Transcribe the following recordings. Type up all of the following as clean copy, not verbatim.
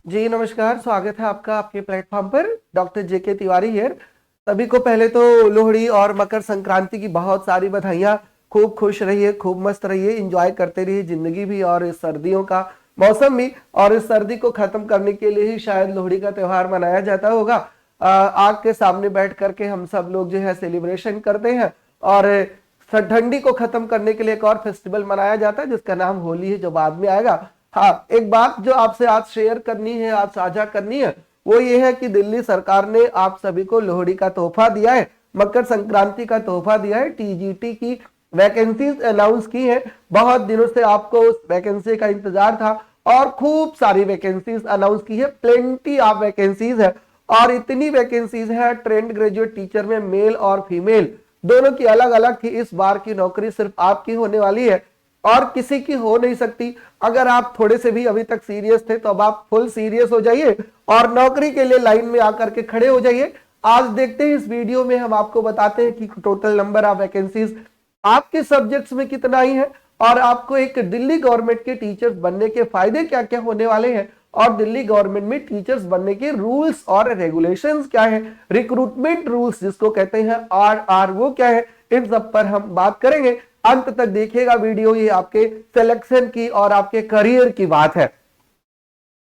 जी नमस्कार, स्वागत है आपका आपके प्लेटफॉर्म पर। Doctor JK Tiwari here. सभी को पहले तो लोहड़ी और मकर संक्रांति की बहुत सारी बधाइयाँ। खूब खुश रहिए, खूब मस्त रहिए, एंजॉय करते रहिए जिंदगी भी और इस सर्दियों का मौसम भी। और इस सर्दी को खत्म करने के लिए ही शायद लोहड़ी का त्योहार मनाया जाता होगा। आग के सामने बैठ करके हम सब लोग जो है सेलिब्रेशन करते हैं। और ठंडी को खत्म करने के लिए एक और फेस्टिवल मनाया जाता है जिसका नाम होली है, जो बाद में आएगा। हाँ, एक बात जो आपसे आज शेयर करनी है, आज साझा करनी है, वो ये है कि दिल्ली सरकार ने आप सभी को लोहड़ी का तोहफा दिया है, मकर संक्रांति का तोहफा दिया है। टीजीटी की वैकेंसीज अनाउंस की है। बहुत दिनों से आपको उस वैकेंसी का इंतजार था और खूब सारी वैकेंसीज अनाउंस की है। प्लेंटी ऑफ वैकेंसीज है और इतनी वैकेंसीज है ट्रेंड ग्रेजुएट टीचर में मेल और फीमेल दोनों की अलग अलग की। इस बार की नौकरी सिर्फ आपकी होने वाली है और किसी की हो नहीं सकती। अगर आप थोड़े से भी अभी तक सीरियस थे तो अब आप फुल सीरियस हो जाइए और नौकरी के लिए लाइन में आकर के खड़े हो जाइए। आज देखते हैं इस वीडियो में हम आपको बताते हैं कि टोटल नंबर ऑफ वैकेंसीज आपके सब्जेक्ट्स में कितना आई है और आपको एक दिल्ली गवर्नमेंट के टीचर्स बनने के फायदे क्या क्या होने वाले हैं और दिल्ली गवर्नमेंट में टीचर्स बनने के रूल्स और रेगुलेशंस क्या है, रिक्रूटमेंट रूल्स जिसको कहते हैं RR वो क्या है, इन सब पर हम बात करेंगे। अंत तक देखिएगा वीडियो, ये आपके सिलेक्शन की और आपके करियर की बात है।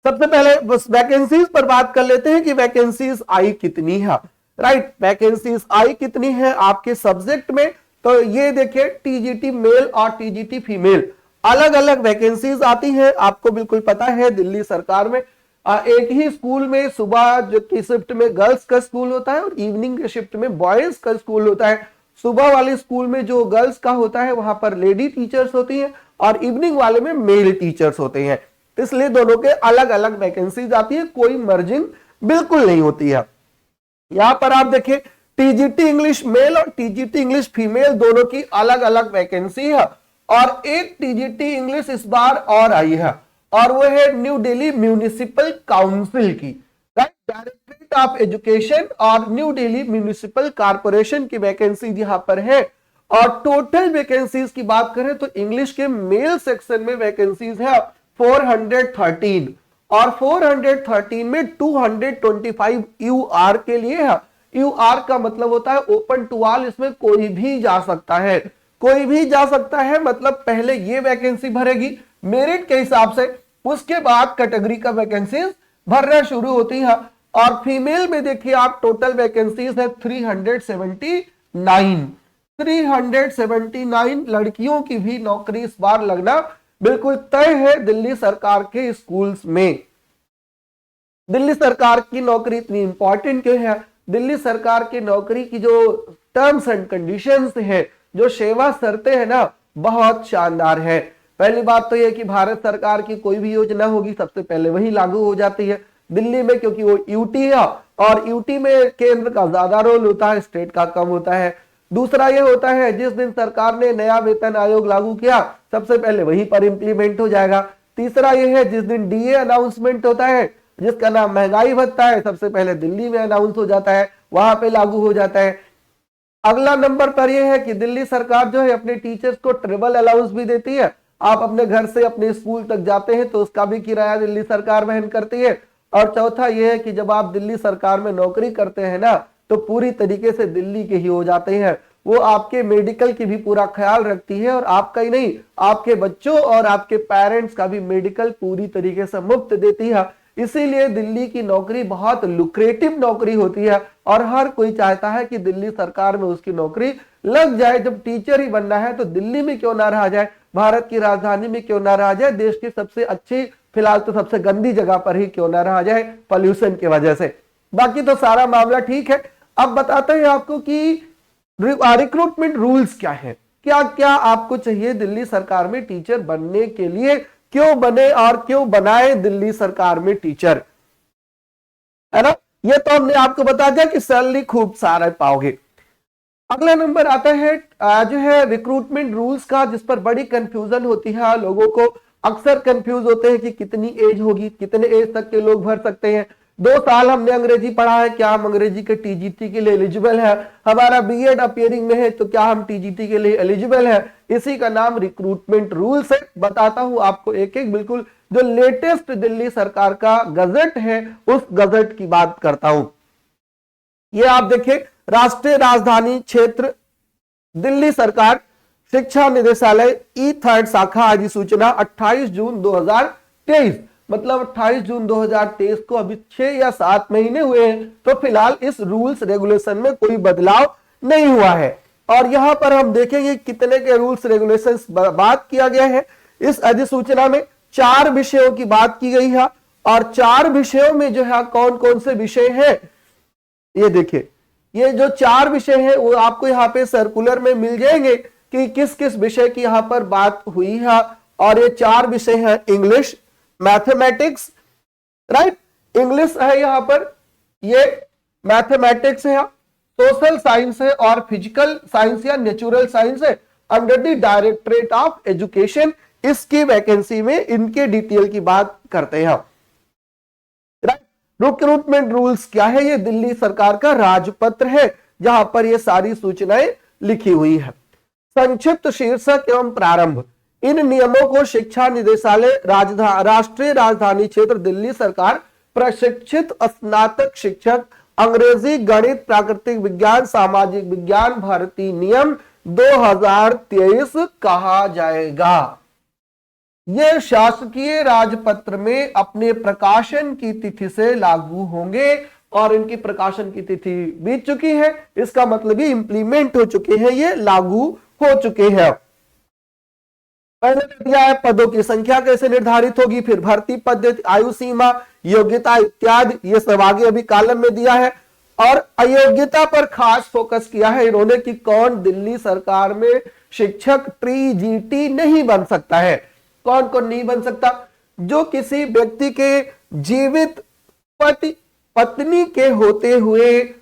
सबसे पहले बस वैकेंसीज पर बात कर लेते हैं कि वैकेंसीज आई कितनी है। राइट, वैकेंसीज आई कितनी है आपके सब्जेक्ट में। तो ये देखिए, टीजीटी मेल और टीजीटी फीमेल अलग अलग वैकेंसीज आती हैं। आपको बिल्कुल पता है दिल्ली सरकार में एक ही स्कूल में सुबह जो की शिफ्ट में गर्ल्स का स्कूल होता है और इवनिंग के शिफ्ट में बॉयज का स्कूल होता है। सुबह वाले स्कूल में जो गर्ल्स का होता है वहां पर लेडी टीचर्स होती हैं और इवनिंग वाले में मेल टीचर्स होते हैं। इसलिए दोनों के अलग अलग वैकेंसीज आती है, कोई मर्जिंग बिल्कुल नहीं होती है। यहां पर आप देखिए, टीजीटी इंग्लिश मेल और टीजीटी इंग्लिश फीमेल दोनों की अलग अलग वैकेंसी है और एक टीजीटी इंग्लिश इस बार और आई है और वो है न्यू दिल्ली म्यूनिसिपल काउंसिल की। डायरेक्टरेट ऑफ एजुकेशन और न्यू दिल्ली म्यूनिसिपल कॉर्पोरेशन की वैकेंसी यहां पर है। और टोटल वैकेंसीज की बात करें तो इंग्लिश के मेल सेक्शन में वैकेंसीज है 413 और 413 में 225 यूआर के लिए है। यूआर का मतलब होता है ओपन टू ऑल, इसमें कोई भी जा सकता है, कोई भी जा सकता है। मतलब पहले ये वैकेंसी भरेगी मेरिट के हिसाब से, उसके बाद कैटेगरी का वैकेंसीज भरना शुरू होती है। और फीमेल में देखिए आप, टोटल वैकेंसीज है 379 लड़कियों की भी नौकरी इस बार लगना बिल्कुल तय है दिल्ली सरकार के स्कूल्स में। दिल्ली सरकार की नौकरी इतनी इंपॉर्टेंट क्यों है? दिल्ली सरकार की नौकरी की जो टर्म्स एंड कंडीशंस है, जो सेवा शर्तें हैं ना, बहुत शानदार है। पहली बात तो यह कि भारत सरकार की कोई भी योजना होगी सबसे पहले वही लागू हो जाती है दिल्ली में, क्योंकि वो यूटी है और यूटी में केंद्र का ज्यादा रोल होता है, स्टेट का कम होता है। दूसरा यह होता है जिस दिन सरकार ने नया वेतन आयोग लागू किया सबसे पहले वहीं पर इंप्लीमेंट हो जाएगा। तीसरा यह है जिस दिन डीए अनाउंसमेंट होता है, जिसका नाम महंगाई भत्ता है, सबसे पहले दिल्ली में अनाउंस हो जाता है, वहां पे लागू हो जाता है। अगला नंबर पर यह है कि दिल्ली सरकार जो है अपने टीचर्स को ट्रेवल अलाउंस भी देती है। आप अपने घर से अपने स्कूल तक जाते हैं तो उसका भी किराया दिल्ली सरकार वहन करती है। और चौथा यह है कि जब आप दिल्ली सरकार में नौकरी करते हैं ना, तो पूरी तरीके से दिल्ली के ही हो जाते हैं। वो आपके मेडिकल की भी पूरा ख्याल रखती है और आपका ही नहीं, आपके बच्चों और आपके पेरेंट्स का भी मेडिकल पूरी तरीके से मुफ्त देती है। इसीलिए दिल्ली की नौकरी बहुत लुक्रेटिव नौकरी होती है और हर कोई चाहता है कि दिल्ली सरकार में उसकी नौकरी लग जाए। जब टीचर ही बनना है तो दिल्ली में क्यों ना रहा जाए, भारत की राजधानी में क्यों ना रहा जाए, देश की सबसे अच्छी, फिलहाल तो सबसे गंदी जगह पर ही क्यों ना रहा जाए पॉल्यूशन की वजह से। बाकी तो सारा मामला ठीक है। अब बताते हैं आपको कि रिक्रूटमेंट रूल्स क्या है, क्या क्या आपको चाहिए दिल्ली सरकार में टीचर बनने के लिए, क्यों बने और क्यों बनाए दिल्ली सरकार में टीचर, है ना। ये तो हमने आपको बता दिया कि सैलरी खूब सारा पाओगे। अगला नंबर आता है जो है रिक्रूटमेंट रूल्स का, जिस पर बड़ी कंफ्यूजन होती है लोगों को। अक्सर कंफ्यूज होते हैं कि कितनी एज होगी, कितने एज तक के लोग भर सकते हैं। 2 साल हमने अंग्रेजी पढ़ा है, क्या हम अंग्रेजी के टीजीटी के लिए एलिजिबल है? हमारा बीएड अपीयरिंग में है तो क्या हम टीजीटी के लिए एलिजिबल है? इसी का नाम रिक्रूटमेंट रूल्स है। बताता हूं आपको एक एक, बिल्कुल जो लेटेस्ट दिल्ली सरकार का गजट है उस गजट की बात करता हूं। ये आप देखिए, राष्ट्रीय राजधानी क्षेत्र दिल्ली सरकार शिक्षा निदेशालय ई3 शाखा अधिसूचना 28 जून 2023, मतलब 28 जून 2023 को अभी 6 या 7 महीने हुए हैं, तो फिलहाल इस रूल्स रेगुलेशन में कोई बदलाव नहीं हुआ है। और यहां पर हम देखेंगे कितने के रूल्स रेगुलेशंस बात किया गया है। इस अधिसूचना में 4 विषयों की बात की गई है, और 4 विषयों में जो है कौन कौन से विषय हैं ये देखिए। ये जो 4 विषय है वो आपको यहाँ पे सर्कुलर में मिल जाएंगे कि किस किस विषय की यहाँ पर बात हुई है। और ये 4 विषय हैं इंग्लिश, मैथमेटिक्स, राइट, इंग्लिश है यहाँ पर, ये मैथमेटिक्स है, सोशल साइंस है, और फिजिकल साइंस या नेचुरल साइंस है under the directorate of education. इसकी वैकेंसी में इनके डिटेल की बात करते हैं। रिक्रूटमेंट रूल्स क्या है? ये दिल्ली सरकार का राजपत्र है जहां पर ये सारी सूचनाएं लिखी हुई है। संक्षिप्त शीर्षक एवं प्रारंभ। इन नियमों को शिक्षा निदेशालय राष्ट्रीय राजधानी क्षेत्र दिल्ली सरकार प्रशिक्षित स्नातक शिक्षक अंग्रेजी, गणित, प्राकृतिक विज्ञान, सामाजिक विज्ञान भर्ती नियम 2023 कहा जाएगा। ये शासकीय राजपत्र में अपने प्रकाशन की तिथि से लागू होंगे, और इनकी प्रकाशन की तिथि बीत चुकी है, इसका मतलब ये इंप्लीमेंट हो चुके हैं, ये लागू हो चुके हैं। पहले दिया है पदों की संख्या कैसे निर्धारित होगी, फिर भर्ती पद्धति, आयु सीमा, योग्यता इत्यादि, ये सब आगे अभी कॉलम में दिया है। और अयोग्यता पर खास फोकस किया है इन्होंने कि कौन दिल्ली सरकार में शिक्षक टीजीटी नहीं बन सकता है, कौन कौन नहीं बन सकता? जो किसी व्यक्ति के जीवित पति पत्नी के होते हुए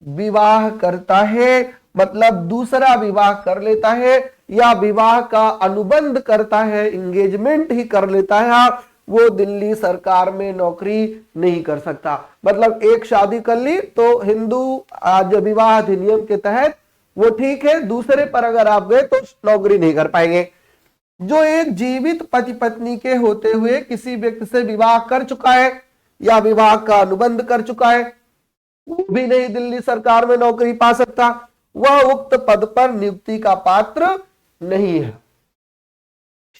विवाह करता है, मतलब दूसरा विवाह कर लेता है, या विवाह का अनुबंध करता है, एंगेजमेंट ही कर लेता है, वो दिल्ली सरकार में नौकरी नहीं कर सकता। मतलब एक शादी कर ली तो हिंदू विवाह अधिनियम के तहत वो ठीक है, दूसरे पर अगर आप गए तो नौकरी नहीं कर पाएंगे। जो एक जीवित पति पत्नी के होते हुए किसी व्यक्ति से विवाह कर चुका है या विवाह का अनुबंध कर चुका है, वो भी नहीं दिल्ली सरकार में नौकरी पा सकता, वह उक्त पद पर नियुक्ति का पात्र नहीं है।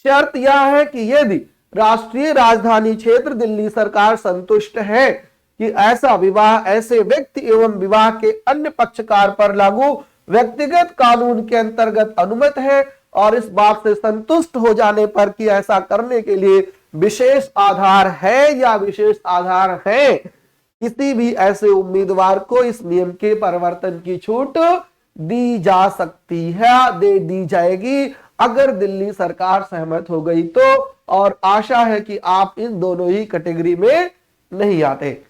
शर्त यह है कि यदि राष्ट्रीय राजधानी क्षेत्र दिल्ली सरकार संतुष्ट है कि ऐसा विवाह ऐसे व्यक्ति एवं विवाह के अन्य पक्षकार पर लागू व्यक्तिगत कानून के अंतर्गत अनुमत है, और इस बात से संतुष्ट हो जाने पर कि ऐसा करने के लिए विशेष आधार है या विशेष आधार है, किसी भी ऐसे उम्मीदवार को इस नियम के परिवर्तन की छूट दी जा सकती है, दे दी जाएगी, अगर दिल्ली सरकार सहमत हो गई तो। और आशा है कि आप इन दोनों ही कैटेगरी में नहीं आते।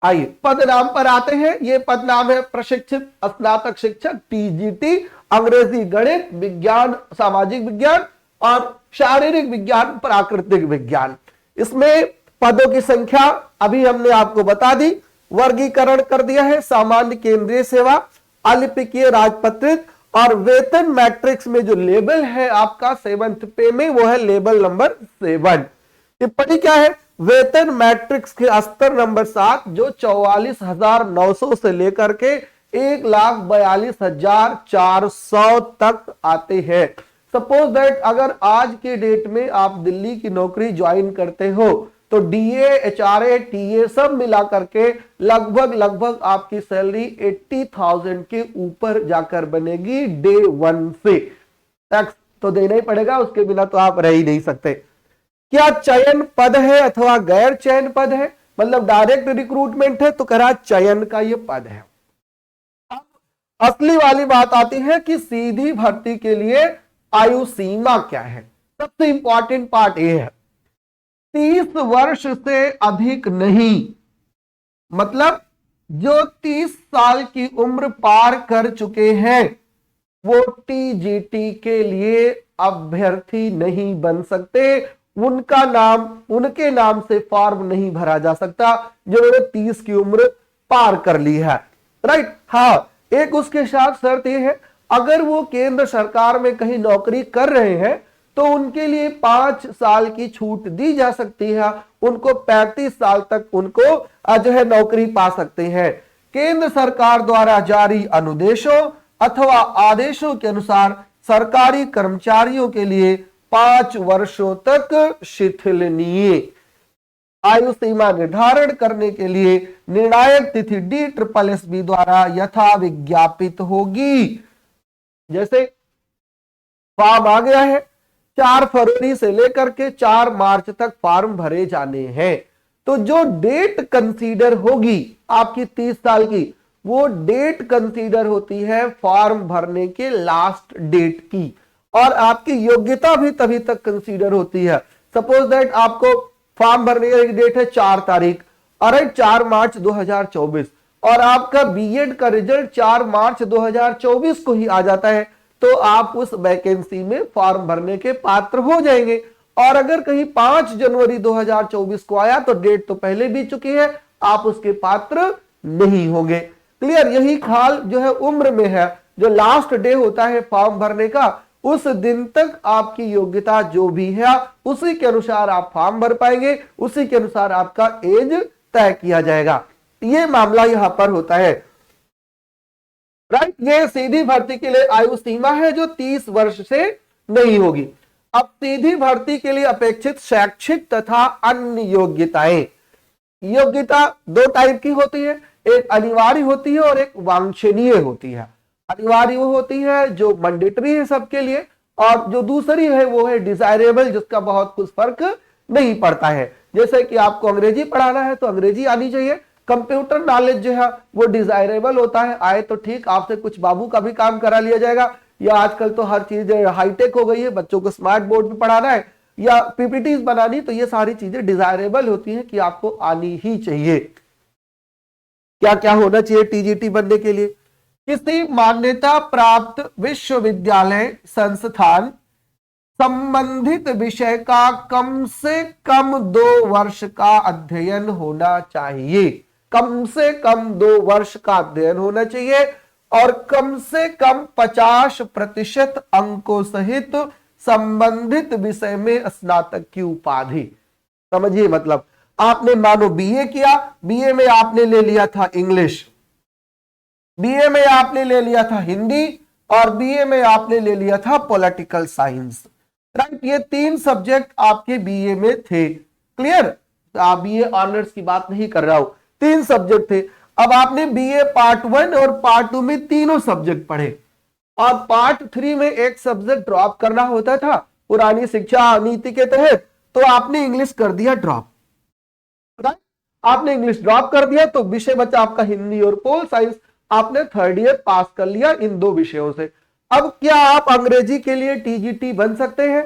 आइए पद नाम पर आते हैं। ये पद नाम है प्रशिक्षित स्नातक शिक्षक टीजीटी, अंग्रेजी, गणित, विज्ञान, सामाजिक विज्ञान और शारीरिक विज्ञान, प्राकृतिक विज्ञान। इसमें पदों की संख्या अभी हमने आपको बता दी, वर्गीकरण कर दिया है, सामान्य केंद्रीय सेवा, अलिपिकीय राजपत्रित, और वेतन मैट्रिक्स में जो लेबल है आपका 7th पे में, वो है लेबल नंबर 7। टिप्पणी क्या है? वेतन मैट्रिक्स के स्तर नंबर 7 जो 44,900 से लेकर के 1,42,400 तक आते हैं। सपोज दैट अगर आज के डेट में आप दिल्ली की नौकरी ज्वाइन करते हो तो डीए, एचआरए, टीए सब मिला करके लगभग आपकी सैलरी 80,000 के ऊपर जाकर बनेगी डे 1 से। टैक्स तो देना ही पड़ेगा, उसके बिना तो आप रह ही नहीं सकते। क्या चयन पद है अथवा गैर चयन पद है? मतलब डायरेक्ट रिक्रूटमेंट है तो कह रहा चयन का ये पद है। अब असली वाली बात आती है कि सीधी भर्ती के लिए आयु सीमा क्या है। सबसे इंपॉर्टेंट पार्ट ये है, 30 वर्ष से अधिक नहीं, मतलब जो 30 साल की उम्र पार कर चुके हैं वो टीजीटी के लिए अभ्यर्थी नहीं बन सकते, उनका नाम, उनके नाम से फॉर्म नहीं भरा जा सकता जिन्होंने 30 की उम्र पार कर ली है। राइट। हाँ, एक उसके साथ शर्त यह है, अगर वो केंद्र सरकार में कहीं नौकरी कर रहे हैं तो उनके लिए 5 साल की छूट दी जा सकती है, उनको 35 साल तक उनको जो है नौकरी पा सकते हैं। केंद्र सरकार द्वारा जारी अनुदेशों अथवा आदेशों के अनुसार सरकारी कर्मचारियों के लिए 5 वर्षों तक शिथिलनीय आयु सीमा निर्धारण करने के लिए निर्णायक तिथि DSSB द्वारा यथा विज्ञापित होगी। जैसे फॉर्म आ गया है, 4 फरवरी से लेकर के 4 मार्च तक फॉर्म भरे जाने हैं, तो जो डेट कंसीडर होगी आपकी 30 साल की, वो डेट कंसीडर होती है फॉर्म भरने के लास्ट डेट की, और आपकी योग्यता भी तभी तक कंसीडर होती है। सपोज दैट आपको फॉर्म भरने की डेट है 4 तारीख और 4 मार्च 2024 और आपका बीएड का रिजल्ट 4 मार्च 2024 को ही आ जाता है, तो आप उस वैकेंसी में फॉर्म भरने के पात्र हो जाएंगे। और अगर कहीं 5 जनवरी 2024 को आया तो डेट तो पहले बीत चुकी है, आप उसके पात्र नहीं होंगे। क्लियर। यही हाल जो है उम्र में है, जो लास्ट डे होता है फॉर्म भरने का, उस दिन तक आपकी योग्यता जो भी है उसी के अनुसार आप फॉर्म भर पाएंगे, उसी के अनुसार आपका एज तय किया जाएगा। ये मामला यहां पर होता है। राइट। ये सीधी भर्ती के लिए आयु सीमा है जो 30 वर्ष से नहीं होगी। अब सीधी भर्ती के लिए अपेक्षित शैक्षिक तथा अन्य योग्यताएं। योग्यता 2 टाइप की होती है, एक अनिवार्य होती है और एक वांछनीय होती है। अनिवार्य वो होती है जो मैंडेटरी है सबके लिए, और जो दूसरी है वो है डिजायरेबल, जिसका बहुत कुछ फर्क नहीं पड़ता है। जैसे कि आपको अंग्रेजी पढ़ाना है तो अंग्रेजी आनी चाहिए, कंप्यूटर नॉलेज जो है वो डिजायरेबल होता है, आए तो ठीक, आपसे कुछ बाबू का भी काम करा लिया जाएगा, या आजकल तो हर चीज हाईटेक हो गई है, बच्चों को स्मार्ट बोर्ड पे पढ़ाना है या पीपीटीज बनानी, तो ये सारी चीजें डिजायरेबल होती हैं कि आपको आनी ही चाहिए। क्या क्या होना चाहिए टीजीटी बनने के लिए? किसी मान्यता प्राप्त विश्वविद्यालय संस्थान संबंधित विषय का कम से कम 2 वर्ष का अध्ययन होना चाहिए। कम से कम 2 वर्ष का अध्ययन होना चाहिए और कम से कम 50% अंकों सहित संबंधित विषय में स्नातक की उपाधि। समझिए, मतलब आपने मानो बीए किया, बीए में आपने ले लिया था इंग्लिश, बीए में आपने ले लिया था हिंदी और बीए में आपने ले लिया था पॉलिटिकल साइंस। राइट। ये 3 सब्जेक्ट आपके बीए में थे। क्लियर। आप बीए ऑनर्स की बात नहीं कर रहा हूं, 3 सब्जेक्ट थे। अब आपने बीए पार्ट 1 और पार्ट 2 में तीनों सब्जेक्ट पढ़े और पार्ट 3 में एक सब्जेक्ट ड्रॉप करना होता था पुरानी शिक्षा नीति के तहत, तो आपने इंग्लिश कर दिया ड्रॉप। राइट। आपने इंग्लिश ड्रॉप कर दिया तो विषय बचा आपका हिंदी और पोल साइंस। आपने 3rd ईयर पास कर लिया इन 2 विषयों से। अब क्या आप अंग्रेजी के लिए टीजीटी बन सकते हैं?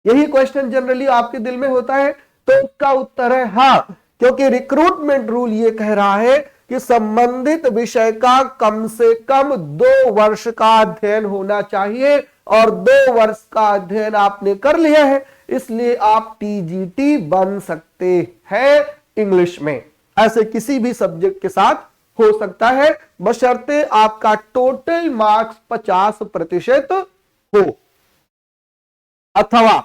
यही क्वेश्चन जनरली आपके दिल में होता है। तो उसका उत्तर है हाँ, क्योंकि रिक्रूटमेंट रूल ये कह रहा है कि संबंधित विषय का कम से कम 2 वर्ष का अध्ययन होना चाहिए और 2 वर्ष का अध्ययन आपने कर लिया है, इसलिए आप टीजीटी बन सकते हैं इंग्लिश में। ऐसे किसी भी सब्जेक्ट के साथ हो सकता है, बशर्ते आपका टोटल मार्क्स 50% हो, अथवा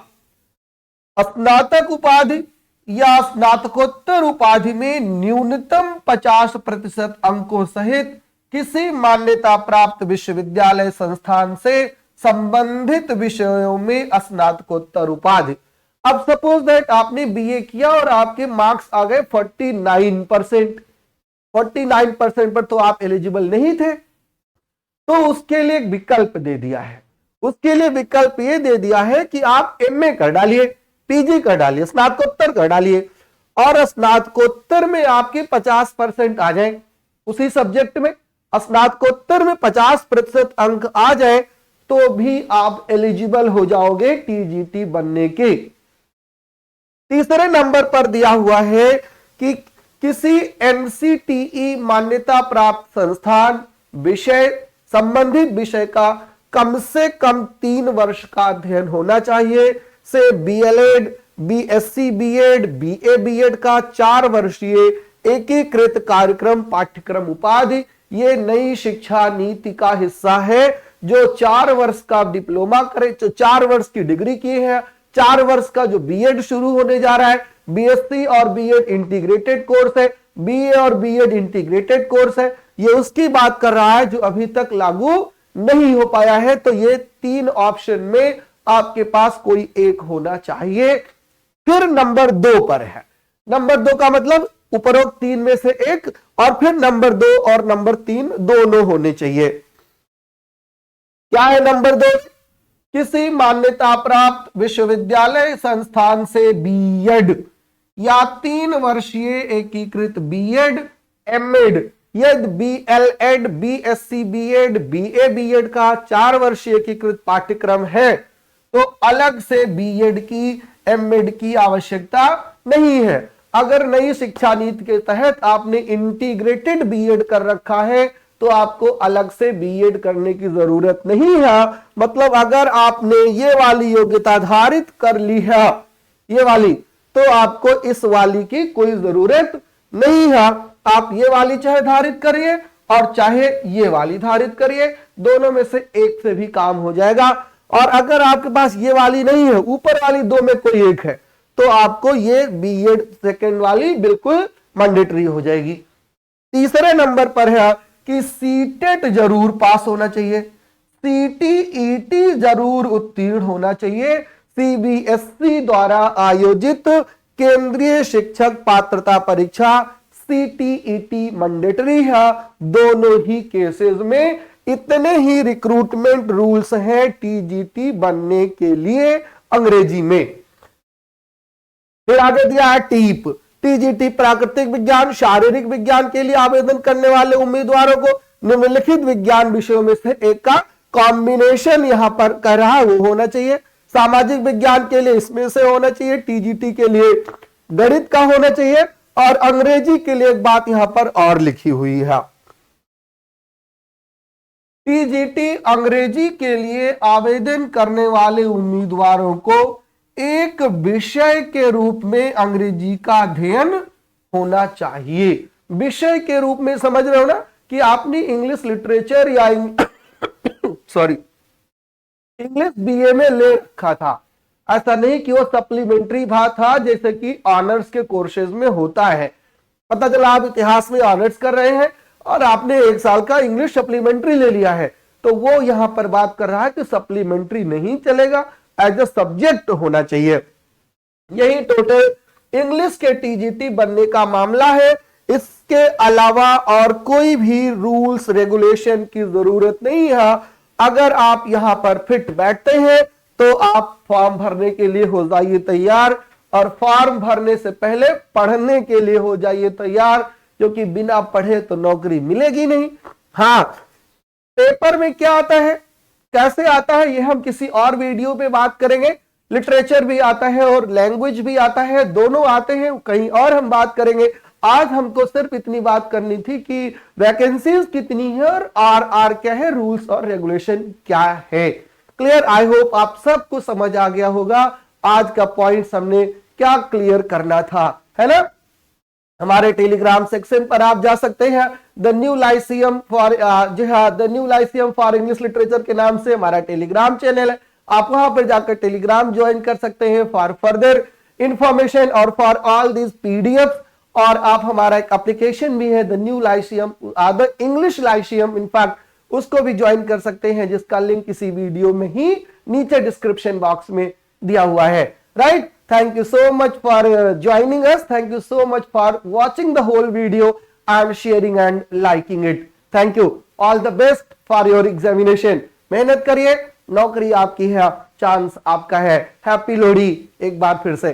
स्नातक उपाधि या स्नातकोत्तर उपाधि में न्यूनतम 50% अंकों सहित किसी मान्यता प्राप्त विश्वविद्यालय संस्थान से संबंधित विषयों में स्नातकोत्तर उपाधि। अब सपोज दैट आपने बीए किया और आपके मार्क्स आ गए 49%, 49% पर तो आप एलिजिबल नहीं थे, तो उसके लिए एक विकल्प दे दिया है। उसके लिए विकल्प ये दे दिया है कि आप एमए कर डालिए, पीजी कर डालिए, स्नातकोत्तर कर डालिए, और स्नातकोत्तर में आपके 50% आ जाए उसी सब्जेक्ट में, स्नातकोत्तर में 50% अंक आ जाए तो भी आप एलिजिबल हो जाओगे टीजीटी बनने के। तीसरे नंबर पर दिया हुआ है कि किसी एनसीटीई मान्यता प्राप्त संस्थान विषय संबंधित विषय का कम से कम 3 वर्ष का अध्ययन होना चाहिए, से BElEd, BSc BEd, BA BEd का 4 वर्षीय एकीकृत कार्यक्रम पाठ्यक्रम उपाधि, ये नई शिक्षा नीति का हिस्सा है। जो 4 वर्ष का डिप्लोमा करे, जो 4 वर्ष की डिग्री की है, 4 वर्ष का जो बीएड शुरू होने जा रहा है, बीएससी और बीएड इंटीग्रेटेड कोर्स है, बीए और बीएड इंटीग्रेटेड कोर्स है, ये उसकी बात कर रहा है जो अभी तक लागू नहीं हो पाया है। तो ये 3 ऑप्शन में आपके पास कोई एक होना चाहिए। फिर नंबर 2 पर है। नंबर 2 का मतलब उपरोक्त 3 में से एक, और फिर नंबर 2 और नंबर 3 दोनों होने चाहिए। क्या है नंबर 2? किसी मान्यता प्राप्त विश्वविद्यालय संस्थान से बीएड या 3 वर्षीय एकीकृत बीएड, एमएड, यदि BElEd, BSc BEd, BA BEd का 4 वर्षीय एकीकृत पाठ्यक्रम है तो अलग से बीएड की, एमएड की आवश्यकता नहीं है। अगर नई शिक्षा नीति के तहत आपने इंटीग्रेटेड बीएड कर रखा है तो आपको अलग से बीएड करने की जरूरत नहीं है। मतलब अगर आपने ये वाली योग्यता धारित कर ली है, ये वाली, तो आपको इस वाली की कोई जरूरत नहीं है। आप ये वाली चाहे धारित करिए और चाहे ये वाली धारित करिए, दोनों में से एक से भी काम हो जाएगा। और अगर आपके पास ये वाली नहीं है, ऊपर वाली 2 में कोई एक है, तो आपको ये बीएड सेकेंड वाली बिल्कुल मैंडेटरी हो जाएगी। तीसरे नंबर पर है कि सीटेट जरूर पास होना चाहिए, सीटीईटी जरूर उत्तीर्ण होना चाहिए। सीबीएसई द्वारा आयोजित केंद्रीय शिक्षक पात्रता परीक्षा सीटीईटी मैंडेटरी है। दोनों ही केसेस में इतने ही रिक्रूटमेंट रूल्स हैं टीजीटी बनने के लिए अंग्रेजी में। फिर आगे दिया है टीप, टीजीटी प्राकृतिक विज्ञान, शारीरिक विज्ञान के लिए आवेदन करने वाले उम्मीदवारों को निम्नलिखित विज्ञान विषयों में से एक का कॉम्बिनेशन यहां पर कह रहा है वो होना चाहिए। सामाजिक विज्ञान के लिए इसमें से होना चाहिए, टीजीटी के लिए गणित का होना चाहिए, और अंग्रेजी के लिए एक बात यहां पर और लिखी हुई है, टीजीटी अंग्रेजी के लिए आवेदन करने वाले उम्मीदवारों को एक विषय के रूप में अंग्रेजी का अध्ययन होना चाहिए। विषय के रूप में समझ रहे हो ना कि आपने इंग्लिश लिटरेचर या सॉरी इंग्लिश बीए में ले रखा था, ऐसा नहीं कि वो सप्लीमेंट्री भाग था जैसे कि ऑनर्स के कोर्सेज में होता है। पता चला आप इतिहास में ऑनर्स कर रहे हैं और आपने 1 साल का इंग्लिश सप्लीमेंट्री ले लिया है, तो वो यहां पर बात कर रहा है कि सप्लीमेंट्री नहीं चलेगा, एज अ सब्जेक्ट होना चाहिए। यही टोटल इंग्लिश के टीजीटी बनने का मामला है। इसके अलावा और कोई भी रूल्स रेगुलेशन की जरूरत नहीं है। अगर आप यहां पर फिट बैठते हैं तो आप फॉर्म भरने के लिए हो जाइए तैयार, और फॉर्म भरने से पहले पढ़ने के लिए हो जाइए तैयार, क्योंकि बिना पढ़े तो नौकरी मिलेगी नहीं। हाँ, पेपर में क्या आता है, कैसे आता है, ये हम किसी और वीडियो पे बात करेंगे। लिटरेचर भी आता है और लैंग्वेज भी आता है, दोनों आते हैं, कहीं और हम बात करेंगे। आज हमको सिर्फ इतनी बात करनी थी कि वैकेंसीज कितनी है और आर क्या है, रूल्स और रेगुलेशन क्या है। क्लियर? आई होप आप सबको समझ आ गया होगा आज का पॉइंट हमने क्या क्लियर करना था, है ना। हमारे टेलीग्राम सेक्शन पर आप जा सकते हैं, द न्यू लाइसियम फॉर जी हाँ, the new Lyceum for English literature के नाम से हमारा टेलीग्राम चैनल है। आप वहां पर जाकर टेलीग्राम ज्वाइन कर सकते हैं फॉर फर्दर इंफॉर्मेशन और फॉर ऑल दिस पीडीएफ। और आप हमारा एक एप्लीकेशन भी है, the new Lyceum, the English Lyceum, in fact उसको भी ज्वाइन कर सकते हैं, जिसका लिंक किसी वीडियो में ही नीचे डिस्क्रिप्शन बॉक्स में दिया हुआ है। Right? Thank you so much for joining us. Thank you so much for watching the whole video and sharing and liking it. Thank you. All the best for your examination. मेहनत करिए, नौकरी आपकी है, chance आपका है। Happy Lohri एक बार फिर से।